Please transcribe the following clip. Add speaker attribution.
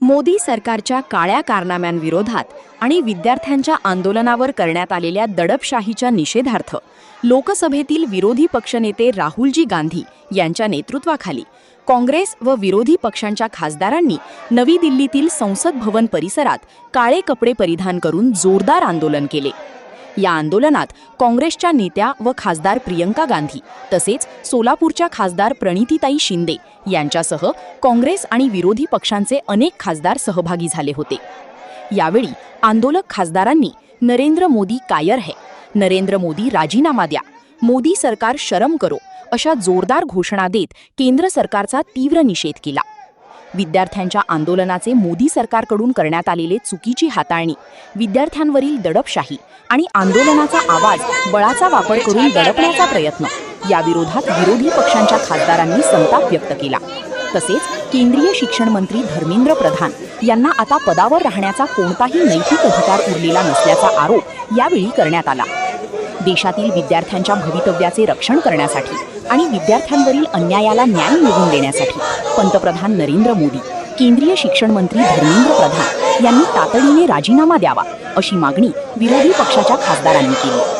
Speaker 1: मोदी सरकारच्या काळ्या कारनाम्यांविरोधात आणि विद्यार्थ्यांच्या आंदोलनावर करण्यात आलेल्या दडपशाहीच्या निषेधार्थ लोकसभेतील विरोधी पक्षनेते राहुलजी गांधी यांच्या नेतृत्वाखाली काँग्रेस व विरोधी पक्षांच्या खासदारांनी नवी दिल्लीतील संसद भवन परिसरात काळे कपडे परिधान करून जोरदार आंदोलन केले। या आंदोलनात काँग्रेसच्या नेत्या व खासदार प्रियंका गांधी तसेच सोलापूरच्या खासदार प्रणितीताई शिंदे यांच्यासह काँग्रेस आणि विरोधी पक्षांचे अनेक खासदार सहभागी झाले होते। यावेळी आंदोलक खासदारांनी नरेंद्र मोदी कायर है, नरेंद्र मोदी राजीनामा द्या, मोदी सरकार शरम करो अशा जोरदार घोषणा देत केंद्र सरकारचा तीव्र निषेध केला। विद्यार्थ्यांच्या आंदोलनाचे मोदी सरकारकडून करण्यात आलेले चुकीची हाताळणी, विद्यार्थ्यांवरील दडपशाही आणि आंदोलनाचा आवाज बळाचा वापर करून दडपण्याचा प्रयत्न याविरोधात विरोधी पक्षांच्या खासदारांनी संताप व्यक्त केला। तसेच केंद्रीय शिक्षण मंत्री धर्मेंद्र प्रधान यांना आता पदावर राहण्याचा कोणताही नैतिक अधिकार उरलेला नसल्याचा आरोप यावेळी करण्यात आला। देशातील विद्यार्थ्यांच्या भवितव्याचे रक्षण करण्यासाठी आणि विद्यार्थ्यांवरील अन्यायाला न्याय मिळवून देण्यासाठी पंतप्रधान नरेंद्र मोदी, केंद्रीय शिक्षण मंत्री धर्मेंद्र प्रधान यांनी तातडीने राजीनामा द्यावा अशी मागणी विरोधी पक्षाच्या खासदारांनी केली।